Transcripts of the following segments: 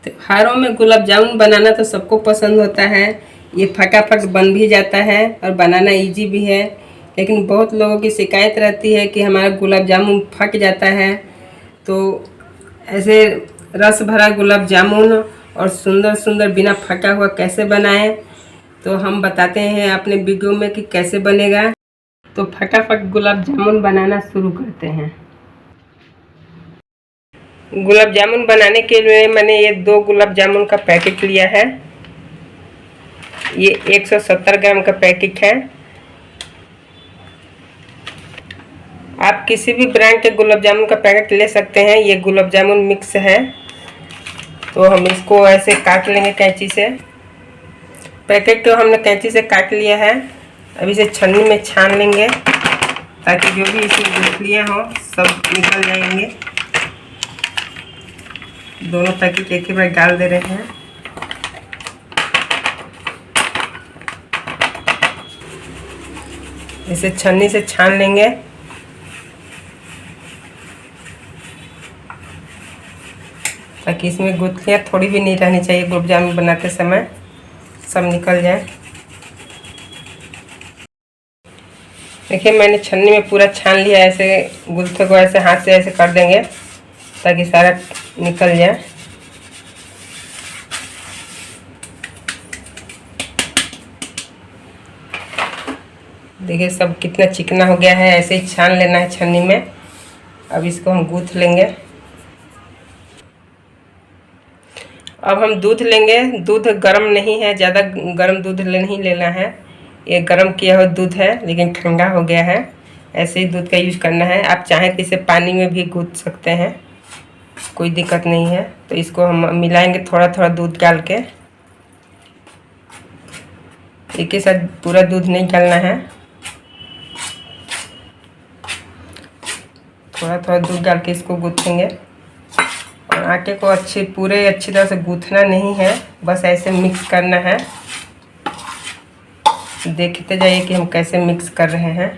त्योहारों में गुलाब जामुन बनाना तो सबको पसंद होता है। ये फटाफट बन भी जाता है और बनाना इजी भी है। लेकिन बहुत लोगों की शिकायत रहती है कि हमारा गुलाब जामुन फट जाता है। तो ऐसे रस भरा गुलाब जामुन और सुंदर सुंदर बिना फटा हुआ कैसे बनाएं, तो हम बताते हैं अपने वीडियो में कि कैसे बनेगा। तो फटाफट गुलाब जामुन बनाना शुरू करते हैं। गुलाब जामुन बनाने के लिए मैंने ये 2 गुलाब जामुन का पैकेट लिया है। ये 170 ग्राम का पैकेट है। आप किसी भी ब्रांड के गुलाब जामुन का पैकेट ले सकते हैं। ये गुलाब जामुन मिक्स है। तो हम इसको ऐसे काट लेंगे कैंची से। पैकेट को हमने कैंची से काट लिया है। अब इसे छन्नी में छान लेंगे ताकि जो भी इसमें गुठलियाँ हों सब निकल जाएंगे। दोनों पैकेट एक ही बार डाल दे रहे हैं। इसे छन्नी से छान लेंगे। ताकि इसमें गुठलियाँ थोड़ी भी नहीं रहनी चाहिए, गुलाब जामुन बनाते समय सब निकल जाए। देखिए मैंने छन्नी में पूरा छान लिया। ऐसे गुलथे को ऐसे हाथ से ऐसे कर देंगे ताकि सारा निकल जाए। देखिए सब कितना चिकना हो गया है। ऐसे ही छान लेना है छन्नी में। अब इसको हम गूँथ लेंगे। अब हम दूध लेंगे। दूध गर्म नहीं है, ज़्यादा गर्म दूध नहीं लेना है। ये गर्म किया हुआ दूध है लेकिन ठंडा हो गया है। ऐसे ही दूध का यूज़ करना है। आप चाहें तो इसे पानी में भी गूँथ सकते हैं, कोई दिक्कत नहीं है। तो इसको हम मिलाएंगे थोड़ा थोड़ा दूध डाल के। एक ही साथ पूरा दूध नहीं डालना है, थोड़ा थोड़ा दूध डाल के इसको गूँथेंगे। और आटे को अच्छी तरह से गूँथना नहीं है, बस ऐसे मिक्स करना है। देखते जाइए कि हम कैसे मिक्स कर रहे हैं।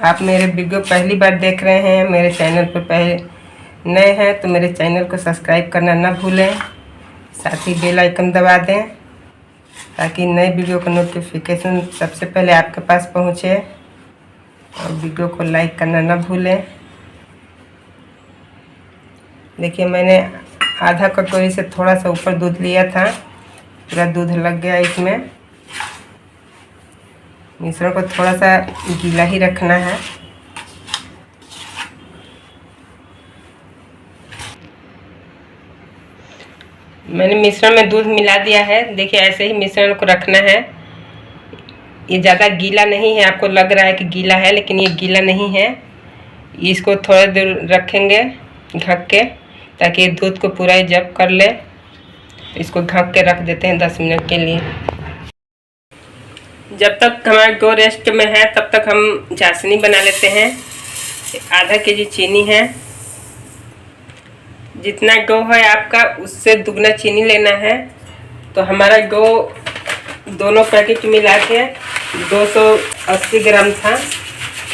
आप मेरे वीडियो पहली बार देख रहे हैं, मेरे चैनल पर पहले नए हैं तो मेरे चैनल को सब्सक्राइब करना ना भूलें। साथ ही बेल आइकन दबा दें ताकि नए वीडियो का नोटिफिकेशन सबसे पहले आपके पास पहुंचे। और वीडियो को लाइक करना ना भूलें। देखिए मैंने आधा कटोरी से थोड़ा सा ऊपर दूध लिया था, पूरा दूध लग गया इसमें। मिश्रण को थोड़ा सा गीला ही रखना है। मैंने मिश्रण में दूध मिला दिया है। देखिए ऐसे ही मिश्रण को रखना है। ये ज़्यादा गीला नहीं है, आपको लग रहा है कि गीला है लेकिन ये गीला नहीं है। इसको थोड़ा देर रखेंगे ढक के ताकि दूध को पूरा जब कर ले। इसको ढक के रख देते हैं 10 मिनट के लिए। जब तक हमारा डो रेस्ट में है तब तक हम चाशनी बना लेते हैं। आधा केजी चीनी है। जितना डो है आपका उससे दुगना चीनी लेना है। तो हमारा डो दोनों पैकेट मिला के 280 ग्राम था।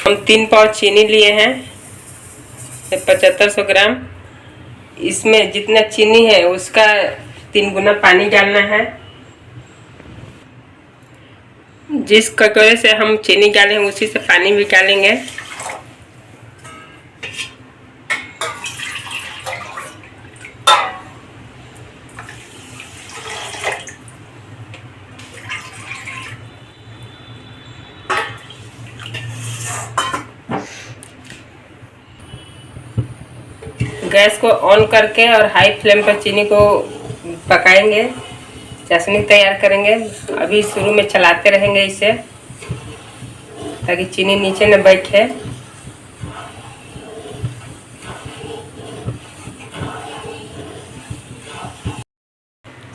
हम 3 पाव चीनी लिए हैं, 7500 ग्राम। इसमें जितना चीनी है उसका 3 गुना पानी डालना है। जिस कटोरे से हम चीनी डालें उसी से पानी भी डालेंगे। गैस को ऑन करके और हाई फ्लेम पर चीनी को पकाएंगे, चाशनी तैयार करेंगे। अभी शुरू में चलाते रहेंगे इसे ताकि चीनी नीचे न बैठे।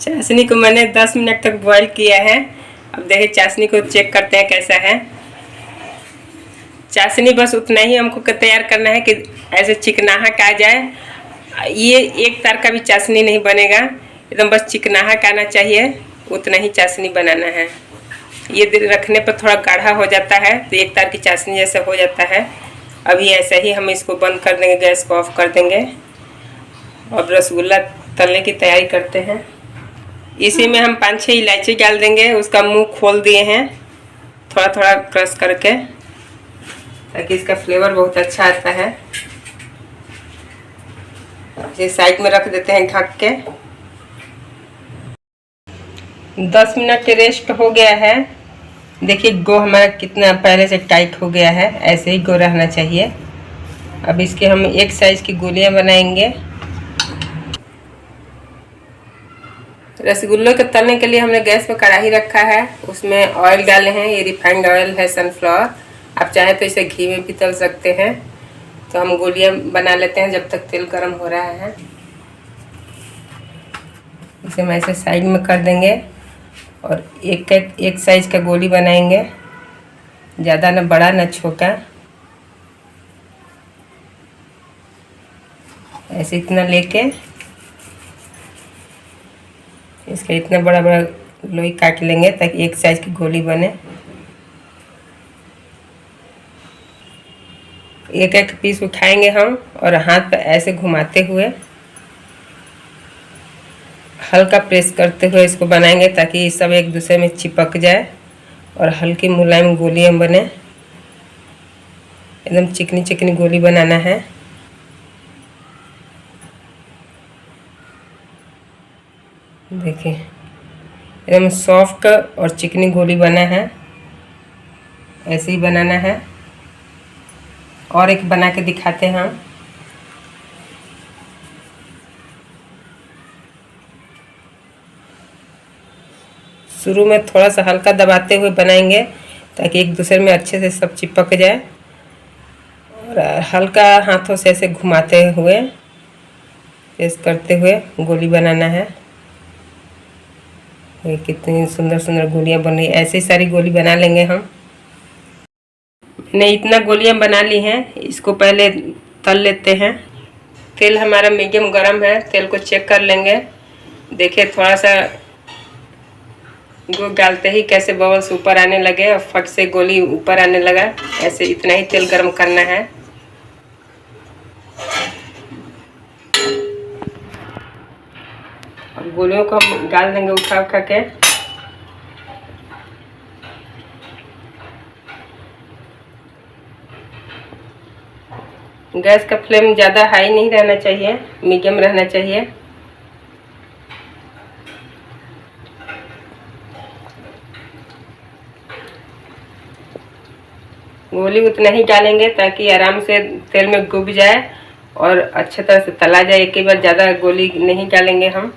चाशनी को मैंने 10 मिनट तक बॉईल किया है। अब देखिए चाशनी को चेक करते हैं कैसा है। चाशनी बस उतना ही हमको तैयार करना है कि ऐसे चिकनाहट आ जाए। ये एक तार का भी चाशनी नहीं बनेगा, एकदम बस चिकनाहट आना चाहिए, उतना ही चाशनी बनाना है। ये रखने पर थोड़ा गाढ़ा हो जाता है, तो एक तार की चाशनी जैसा हो जाता है। अभी ऐसा ही हम इसको बंद कर देंगे, गैस को ऑफ कर देंगे और रसगुल्ला तलने की तैयारी करते हैं। इसी में हम 5-6 इलायची डाल देंगे, उसका मुंह खोल दिए हैं थोड़ा थोड़ा क्रश करके, ताकि इसका फ्लेवर बहुत अच्छा आता है। इसे साइड में रख देते हैं ढक के। 10 मिनट रेस्ट हो गया है। देखिए गो हमारा कितना पहले से टाइट हो गया है, ऐसे ही गो रहना चाहिए। अब इसके हम एक साइज की गोलियां बनाएंगे। रसगुल्लों के तलने के लिए हमने गैस पर कढ़ाई रखा है, उसमें ऑयल डाले हैं। ये रिफाइंड ऑयल है, सनफ्लावर। आप चाहें तो इसे घी में भी तल सकते हैं। तो हम गोलियां बना लेते हैं जब तक तेल गर्म हो रहा है। इसे हम ऐसे साइड में कर देंगे और एक साइज का गोली बनाएंगे, ज़्यादा ना बड़ा ना छोटा। ऐसे इतना लेके इसका इतना बड़ा बड़ा लोई काट लेंगे ताकि एक साइज की गोली बने। एक एक पीस उठाएंगे हम और हाथ पर ऐसे घुमाते हुए हल्का प्रेस करते हुए इसको बनाएंगे, ताकि सब एक दूसरे में चिपक जाए और हल्की मुलायम गोलियां बने। एकदम चिकनी चिकनी गोली बनाना है। देखिए एकदम सॉफ्ट और चिकनी गोली बना है, ऐसे ही बनाना है। और एक बना के दिखाते हैं हम। शुरू में थोड़ा सा हल्का दबाते हुए बनाएंगे ताकि एक दूसरे में अच्छे से सब चिपक जाए, और हल्का हाथों से ऐसे घुमाते हुए प्रेस करते हुए गोली बनाना है। ये कितनी सुंदर सुंदर गोलियां बन रही है। ऐसे ही सारी गोली बना लेंगे हम। मैंने इतना गोलियां बना ली हैं, इसको पहले तल लेते हैं। तेल हमारा मीडियम गरम है, तेल को चेक कर लेंगे। देखिए थोड़ा सा गोल डालते ही कैसे बबल्स ऊपर आने लगे और फट से गोली ऊपर आने लगा। ऐसे इतना ही तेल गरम करना है। और गोलियों को हम डाल देंगे उठा उठा के। गैस का फ्लेम ज़्यादा हाई नहीं रहना चाहिए, मीडियम रहना चाहिए। गोली उतना ही डालेंगे ताकि आराम से तेल में डूब जाए और अच्छे तरह से तला जाए। एक ही बार ज़्यादा गोली नहीं डालेंगे हम।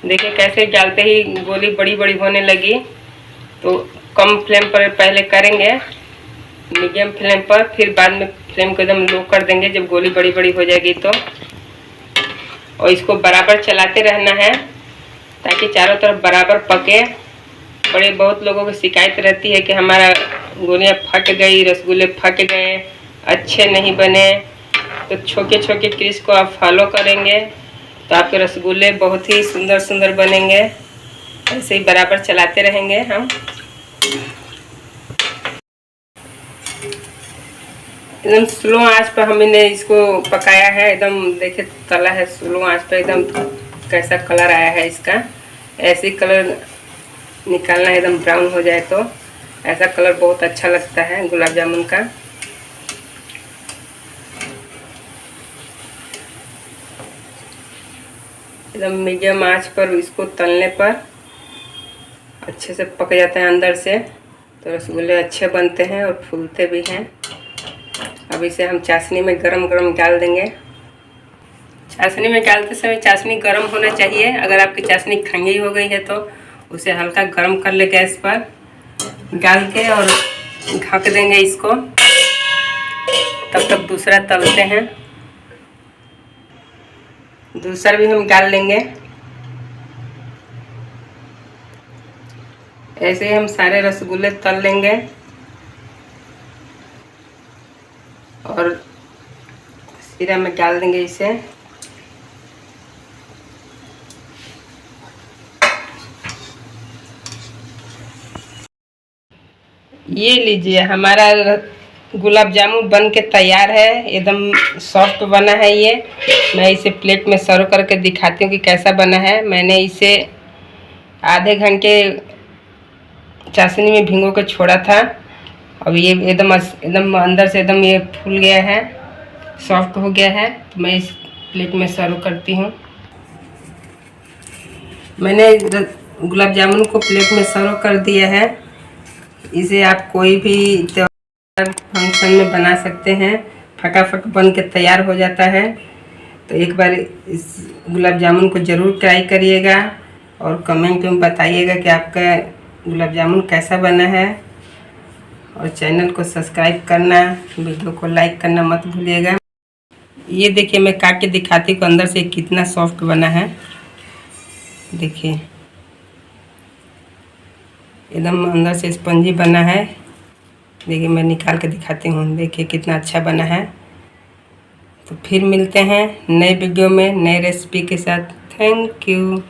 देखिए कैसे डालते ही गोली बड़ी बड़ी होने लगी। तो कम फ्लेम पर पहले करेंगे, मीडियम फ्लेम पर, फिर बाद में फ्लेम को एकदम लो कर देंगे जब गोली बड़ी बड़ी हो जाएगी तो। और इसको बराबर चलाते रहना है ताकि चारों तरफ बराबर पके। बहुत लोगों की शिकायत रहती है कि हमारा गोलियां फट गई, रसगुल्ले फट गए, अच्छे नहीं बने। तो छोटे छोटे ट्रिक्स को आप फॉलो करेंगे तो आपके रसगुल्ले बहुत ही सुंदर सुंदर बनेंगे। ऐसे ही बराबर चलाते रहेंगे हम। एकदम स्लो आंच पर हमने इसको पकाया है। एकदम देखिए तला है स्लो आंच पर। एकदम कैसा कलर आया है इसका। ऐसे कलर निकालना है, एकदम ब्राउन हो जाए तो। ऐसा कलर बहुत अच्छा लगता है गुलाब जामुन का। एकदम मीडियम आंच पर इसको तलने पर अच्छे से पक जाते हैं अंदर से, तो रसगुल्ले अच्छे बनते हैं और फूलते भी हैं। अब इसे हम चाशनी में गरम गरम डाल देंगे। चाशनी में डालते समय चाशनी गरम होना चाहिए। अगर आपकी चाशनी ठंडी हो गई है तो उसे हल्का गरम कर ले गैस पर डाल के और ढक देंगे इसको। तब तक दूसरा तलते हैं। दूसरा भी हम डाल लेंगे। ऐसे ही हम सारे रसगुल्ले तल लेंगे और सिरा में डाल देंगे इसे। ये लीजिए, हमारा गुलाब जामुन बन के तैयार है। एकदम सॉफ्ट बना है ये। मैं इसे प्लेट में सर्व करके दिखाती हूँ कि कैसा बना है। मैंने इसे आधे घंटे चाशनी में भिगो के छोड़ा था। अब ये एकदम अंदर से एकदम ये फूल गया है, सॉफ्ट हो गया है। तो मैं इस प्लेट में सर्व करती हूँ। मैंने गुलाब जामुन को प्लेट में सर्व कर दिया है। इसे आप कोई भी त्योहार फंक्शन में बना सकते हैं। फटाफट बन के तैयार हो जाता है। तो एक बार इस गुलाब जामुन को ज़रूर ट्राई करिएगा और कमेंट में बताइएगा कि आपका गुलाब जामुन कैसा बना है। और चैनल को सब्सक्राइब करना, वीडियो को लाइक करना मत भूलिएगा। ये देखिए, मैं काट के दिखाती हूँ अंदर से कितना सॉफ्ट बना है। देखिए, एकदम अंदर से स्पंजी बना है। देखिए, मैं निकाल के दिखाती हूँ। देखिए कितना अच्छा बना है। तो फिर मिलते हैं नए वीडियो में नए रेसिपी के साथ। Thank you.